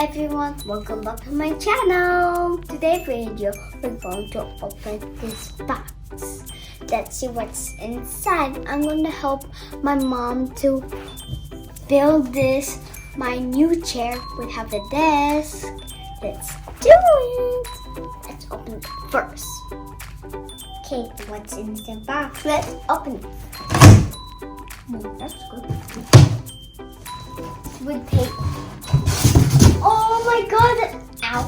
everyone, welcome back to my channel. Today's video, we're going to open this box. Let's see what's inside. I'm going to help my mom to build this, my new chair. We have the desk. Let's do it. Let's open it first. Okay, what's in the box? Let's open it. That's good. With tape. Oh my god! Ow!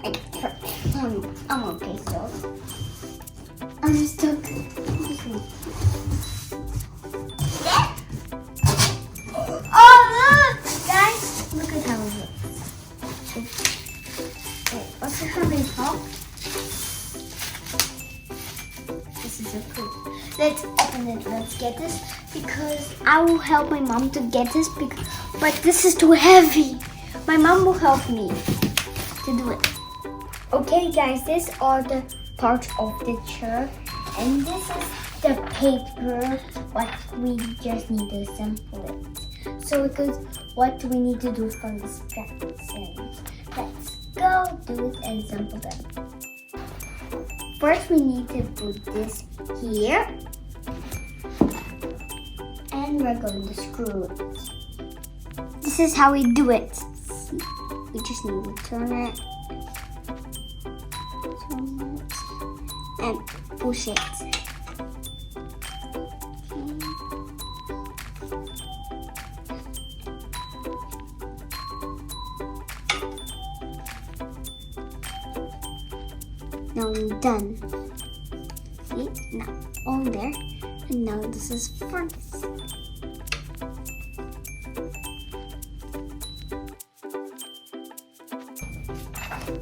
I hurt. I'm okay, so I'm stuck. Oh look! Guys, look at how it looks. Wait, what's it coming from? This is so cool. Let's open it. Let's get this because I will help my mom to get this but this is too heavy. My mom will help me to do it. Okay guys, these are the parts of the chair and this is the paper, but we just need to assemble it. So because what do we need to do from the straps? Let's go do it and assemble them. First we need to put this here and we're going to screw it. This is how we do it. We just need to turn it and push it. Now I'm done. See? Now all there. And now this is front.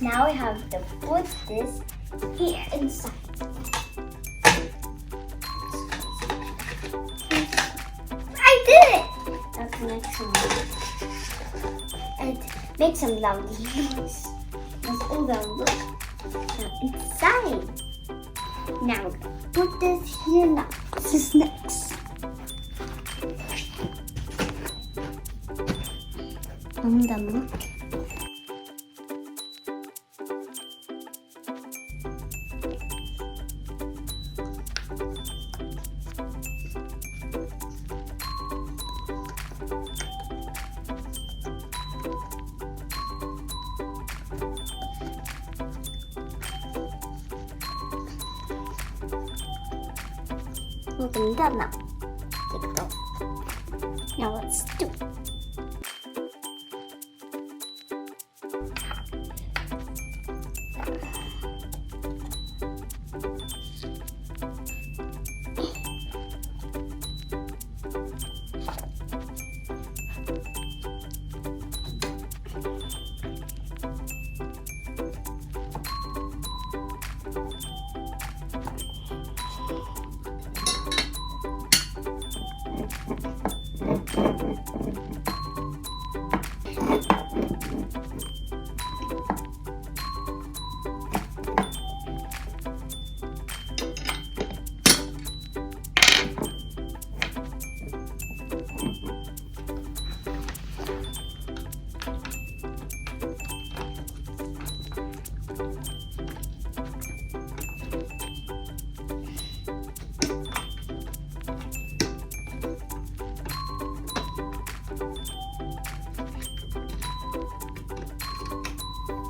Now we have to put this here inside. I did it! That's make some noise. And make some loud noise. That's all that look. Now inside. Now we're gonna put this here now. This is next. I'm done. Look. Open it up now. Take it off. Now let's do it.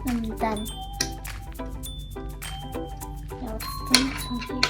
I'm done. Now it's the next one here.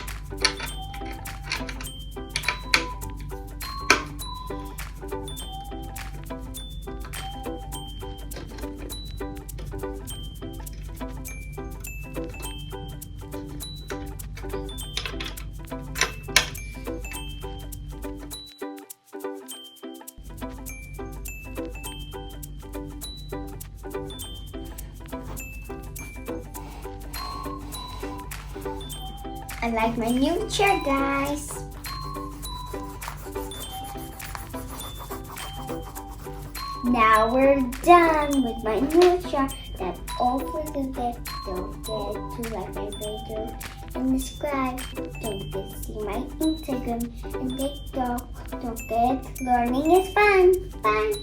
I like my new chair, guys. Now we're done with my new chair. That's all for today. Don't forget to like my video and subscribe. Don't forget to see my Instagram and TikTok. Don't forget, learning is fun. Bye.